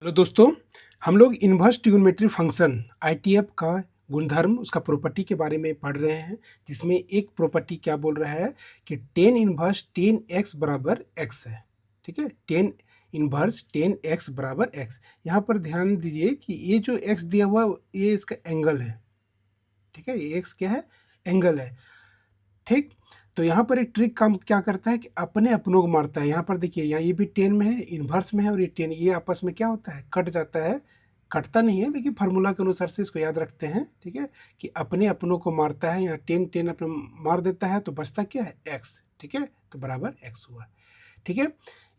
Hello दोस्तों, हम लोग इन्वर्स ट्रिग्नोमेट्री फंक्शन आईटीएफ का गुणधर्म उसका प्रॉपर्टी के बारे में पढ़ रहे हैं। जिसमें एक प्रॉपर्टी क्या बोल रहा है कि टेन इन्वर्स टेन एक्स बराबर एक्स है। ठीक है, टेन इन्वर्स टेन एक्स बराबर एक्स। यहाँ पर ध्यान दीजिए कि ये जो एक्स दिया हुआ ये इसका एंगल है। ठीक है, ये एक्स क्या है, एंगल है। ठीक, तो यहाँ पर एक ट्रिक काम क्या करता है कि अपने अपनों को मारता है। यहाँ पर देखिए, यहाँ ये भी टेन में है, इन्वर्स में है, और ये टेन, ये आपस में क्या होता है, कट जाता है। कटता नहीं है, लेकिन फार्मूला के अनुसार से इसको याद रखते हैं। ठीक है, कि अपने अपनों को मारता है। यहाँ टेन टेन अपने मार देता है, तो बचता क्या है, एक्स। ठीक है, तो बराबर एक्स हुआ। ठीक है,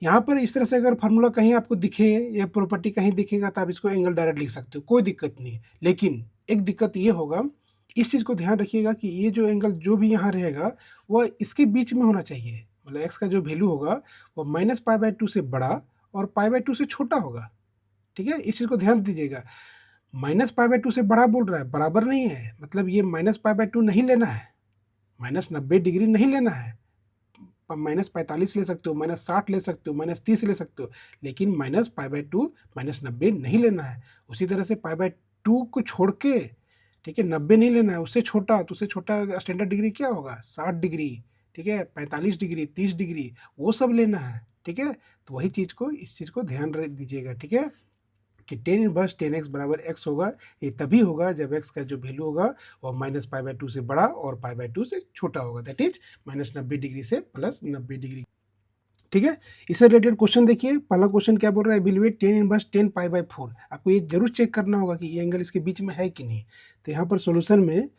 यहाँ पर इस तरह से अगर फार्मूला कहीं आपको दिखे या प्रॉपर्टी कहीं दिखेगा तो आप इसको एंगल डायरेक्ट लिख सकते हो, कोई दिक्कत नहीं है। लेकिन एक दिक्कत ये होगा, इस चीज़ को ध्यान रखिएगा कि ये जो एंगल जो भी यहाँ रहेगा वह इसके बीच में होना चाहिए। मतलब एक्स का जो वैल्यू होगा वो माइनस पाई बाई टू से बड़ा और पाई बाई टू से छोटा होगा। ठीक है, इस चीज़ को ध्यान दीजिएगा। माइनस पाई बाई टू से बड़ा बोल रहा है, बराबर नहीं है। मतलब ये माइनस पाई बाई टू नहीं लेना है, माइनस 90 डिग्री नहीं लेना है। माइनस 45 ले सकते हो, माइनस 60 ले सकते हो, माइनस 30 ले सकते हो, लेकिन minus pi by two minus 90 नहीं लेना है। उसी तरह से पाई बाई टू को छोड़ के, ठीक है, 90 नहीं लेना है, उससे छोटा। तो उससे छोटा स्टैंडर्ड डिग्री क्या होगा, 60 डिग्री। ठीक है, 45 डिग्री, 30 डिग्री, वो सब लेना है। ठीक है, तो वही चीज़ को, इस चीज़ को ध्यान रख दीजिएगा। ठीक है, कि टेन इनवर्स टेन एक्स बराबर एक्स होगा। ये तभी होगा जब एक्स का जो वैल्यू होगा वो माइनस पाई बाई टू से बड़ा और पाई बाई टू से छोटा होगा। दैट इज माइनस 90 डिग्री से प्लस 90 डिग्री। ठीक है, इससे रिलेटेड क्वेश्चन देखिए। पहला क्वेश्चन क्या बोल रहा है, evaluate tan inverse tan pi by four. आपको ये जरूर चेक करना होगा कि ये एंगल इसके बीच में है कि नहीं। तो यहाँ पर सोल्यूशन में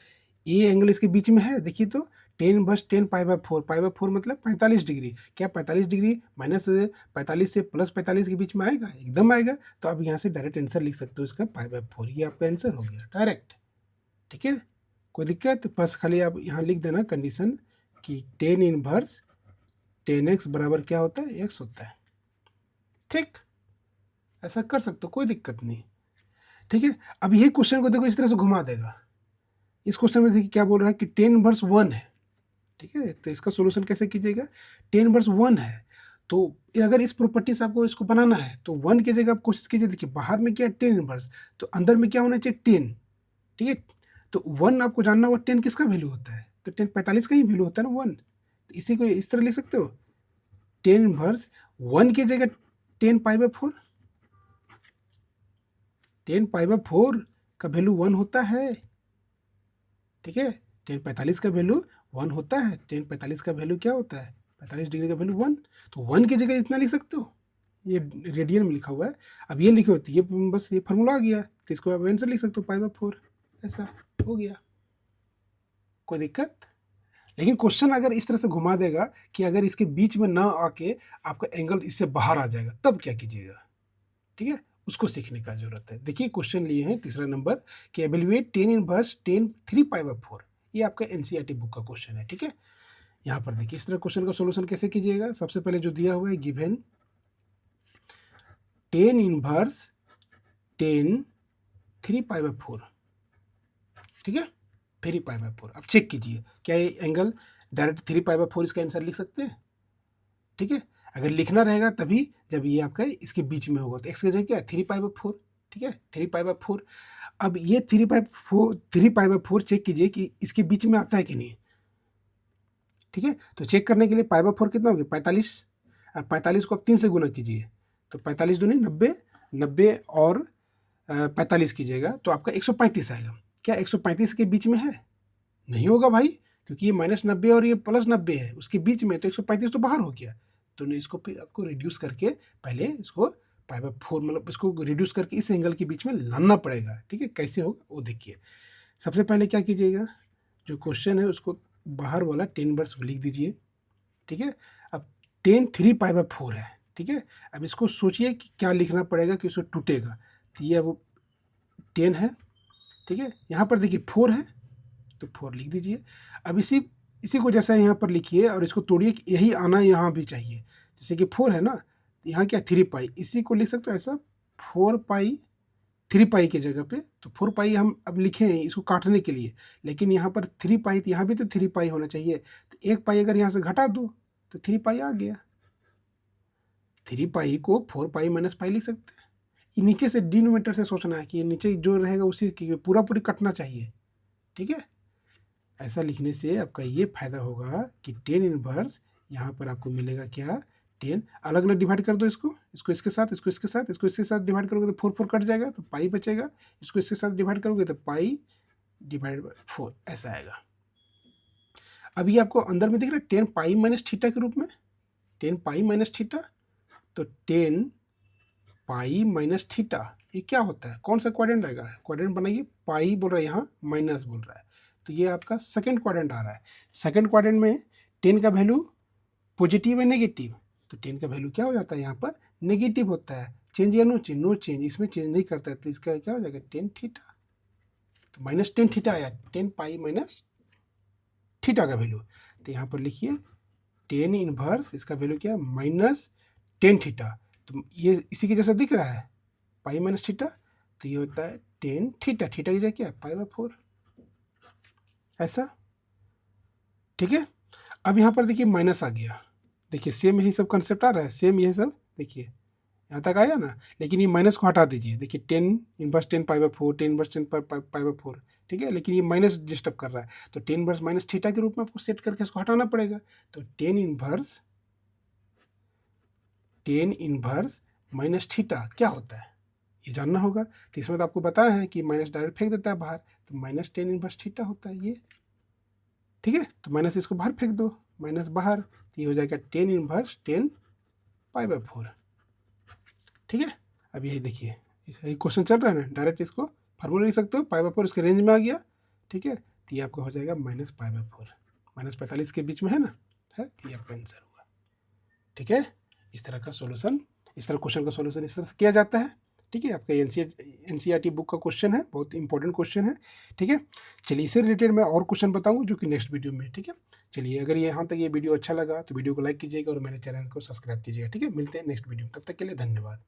ये एंगल इसके बीच में है। देखिए तो टेन बस ten pi by four, pi by four मतलब 45 डिग्री। क्या 45 डिग्री माइनस 45 से प्लस 45 के बीच में आएगा, एकदम आएगा। तो आप यहाँ से डायरेक्ट आंसर लिख सकते हो इसका पाई बाई फोर। ये आपका आंसर हो गया डायरेक्ट। ठीक है, कोई दिक्कत, बस खाली आप यहाँ लिख देना कंडीशन कि टेन इनवर्स टेन एक्स बराबर क्या होता है, एक्स होता है। ठीक, ऐसा कर सकते हो, कोई दिक्कत नहीं। ठीक है, अब ये क्वेश्चन को देखो, इस तरह से घुमा देगा। इस क्वेश्चन में देखिए क्या बोल रहा है कि टेन इनवर्स वन है। ठीक है, तो इसका सोल्यूशन कैसे कीजिएगा, टेन वर्स वन है। तो अगर इस प्रॉपर्टी से आपको इसको बनाना है तो वन की जगह आप कोशिश कीजिए। देखिए बाहर में क्या है, टेन इनवर्स, तो अंदर में क्या होना चाहिए, टेन। ठीक है, तो वन आपको जानना होगा टेन किसका वैल्यू होता है, तो टेन 45 का ही वैल्यू होता है ना वन। तो इसी को इस तरह लिख सकते हो, टेन इनवर्स वन की जगह ten pi by four. Ten pi by four का वैल्यू वन होता है। ठीक है, टेन 45 का वैल्यू वन होता है। टेन 45 का वैल्यू क्या होता है, 45 डिग्री का वैल्यू वन। तो वन की जगह इतना लिख सकते हो, ये रेडियन में लिखा हुआ है। अब ये लिखे होती, ये बस ये फार्मूला आ गया, तो इसको आप आंसर लिख सकते हो पाई बाई फोर। ऐसा हो गया, कोई दिक्कत। लेकिन क्वेश्चन अगर इस तरह से घुमा देगा कि अगर इसके बीच में ना आके आपका एंगल इससे बाहर आ जाएगा, तब क्या कीजिएगा। ठीक है, उसको सीखने का जरूरत है। देखिए क्वेश्चन लिए हैं तीसरा नंबर कि evaluate tan inverse tan three pi by four. ये आपका एनसीईआरटी बुक का क्वेश्चन है। ठीक है, यहाँ पर देखिए इस तरह क्वेश्चन का सोल्यूशन कैसे कीजिएगा। सबसे पहले जो दिया हुआ है, given tan inverse tan three pi by four. ठीक है, थ्री पाई बाई फोर। अब चेक कीजिए क्या ये angle direct three pi by four इसका आंसर लिख सकते हैं। ठीक है, अगर लिखना रहेगा तभी जब ये आपका इसके बीच में होगा। तो एक्स की जगह क्या है, थ्री पाई बाई फोर। ठीक है, थ्री पाई बाई फोर। अब ये three pi by four check कीजिए कि इसके बीच में आता है कि नहीं। ठीक है, तो चेक करने के लिए पाई बाई फोर कितना हो गया, 45। अब 45 को आप 3 से गुना कीजिए, तो 45 दूनी 90, 90 और 45 कीजिएगा तो आपका 135 आएगा। क्या 135 के बीच में है, नहीं होगा भाई, क्योंकि ये माइनस 90 और ये प्लस 90 है, उसके बीच में। तो 135 तो बाहर हो गया। तो इसको फिर आपको रिड्यूस करके पहले इसको पाई बाई फोर, मतलब इसको रिड्यूस करके इस एंगल के बीच में लाना पड़ेगा। ठीक है, कैसे होगा वो देखिए। सबसे पहले क्या कीजिएगा, जो क्वेश्चन है उसको बाहर वाला टेन वर्स लिख दीजिए। ठीक है, अब ten three pi by four है। ठीक है, अब इसको सोचिए कि क्या लिखना पड़ेगा कि इसको टूटेगा। तो ये अब 10 है। ठीक है, यहाँ पर देखिए 4 है, तो 4 लिख दीजिए। अब इसी इसी को जैसा यहाँ पर लिखिए और इसको तोड़िए कि यही आना यहाँ भी चाहिए। जैसे कि 4 है ना, तो यहाँ क्या 3 पाई, इसी को लिख सकते हो ऐसा 4 पाई 3 पाई की जगह पे। तो 4 पाई हम अब लिखे हैं इसको काटने के लिए, लेकिन यहाँ पर 3 पाई, तो यहाँ भी तो 3 पाई होना चाहिए। तो एक पाई अगर यहाँ से घटा दो तो 3 पाई आ गया। 3 पाई को 4 पाई माइनस पाई लिख सकते हैं। ये नीचे से डिनोमिनेटर से सोचना है कि ये नीचे जो रहेगा उसी की पूरा पूरी कटना चाहिए, ठीक है। ऐसा लिखने से आपका ये फायदा होगा कि टेन इनवर्स यहाँ पर आपको मिलेगा क्या, 10 अलग अलग डिवाइड कर दो, इसको इसके साथ, इसको इसके साथ, इसको इसके साथ डिवाइड करोगे तो 4 4 कट जाएगा तो पाई बचेगा, इसको इसके साथ डिवाइड करोगे तो पाई डिवाइड बाई 4 ऐसा आएगा। अब ये आपको अंदर में दिख रहा है 10 पाई माइनस थीटा के रूप में, 10 पाई माइनस थीटा, तो 10 पाई माइनस थीटा ये क्या होता है, कौन सा क्वाड्रेंट आएगा, क्वाड्रेंट बनाइए, पाई बोल रहा है यहाँ, माइनस बोल रहा है, तो ये आपका सेकंड क्वाड्रेंट आ रहा है। सेकंड क्वाड्रेंट में 10 का वैल्यू पॉजिटिव है नेगेटिव, तो 10 का वैल्यू क्या हो जाता है यहाँ पर नेगेटिव होता है, चेंज या नो चेंज, नो चेंज, इसमें चेंज नहीं करता है, तो इसका क्या हो जाएगा 10 थीटा, तो माइनस 10 थीटा आया, 10 पाई माइनस थीटा का वैल्यू, तो यहाँ पर लिखिए 10 इनवर्स इसका वैल्यू क्या है माइनस 10 थीटा, तो ये इसी के जैसा दिख रहा है पाई माइनस थीटा, तो ये होता है 10 थीटा, थीटा की जगह क्या है पाई बाई 4 ऐसा, ठीक है। अब यहाँ पर देखिए माइनस आ गया, देखिए सेम यही सब कंसेप्ट आ रहा है, सेम यही सब देखिए यहाँ तक आया ना, लेकिन ये माइनस को हटा दीजिए, देखिए 10 inverse 10 pi by 4, 10 inverse 10 pi by 4, ठीक है, लेकिन ये माइनस डिस्टर्ब कर रहा है, तो 10 इनवर्स माइनस थीटा के रूप में आपको सेट करके इसको हटाना पड़ेगा, तो 10 इनवर्स माइनस थीटा क्या होता है ये जानना होगा, तो इसमें तो आपको बताया है कि माइनस डायरेक्ट फेंक देता है बाहर, तो माइनस 10 इनवर्स थीटा होता है ये, ठीक है, तो माइनस इसको बाहर फेंक दो, माइनस बाहर, तो ये हो जाएगा 10 इनवर्स 10 पाई बाई 4, ठीक है। अब यही देखिए यही क्वेश्चन चल रहा है ना, डायरेक्ट इसको फार्मूला लिख सकते हो, पाई बाई 4 इसके रेंज में आ गया, ठीक है, तो ये आपका हो जाएगा माइनस पाई बाई 4, माइनस 45 के बीच में है ना, है, तो ये आपका आंसर हुआ, ठीक है। इस तरह का सोल्यूशन, इस तरह क्वेश्चन का सोल्यूशन इस तरह से किया जाता है, ठीक है। आपका एनसीईआरटी बुक का क्वेश्चन है, बहुत इंपॉर्टेंट क्वेश्चन है, ठीक है। चलिए इससे रिलेटेड मैं और क्वेश्चन बताऊंगा जो कि नेक्स्ट वीडियो में, ठीक है। चलिए अगर यहाँ तक ये वीडियो अच्छा लगा तो वीडियो को लाइक कीजिएगा और मेरे चैनल को सब्सक्राइब कीजिएगा, ठीक है। मिलते हैं नेक्स्ट वीडियो में, तब तक के लिए धन्यवाद।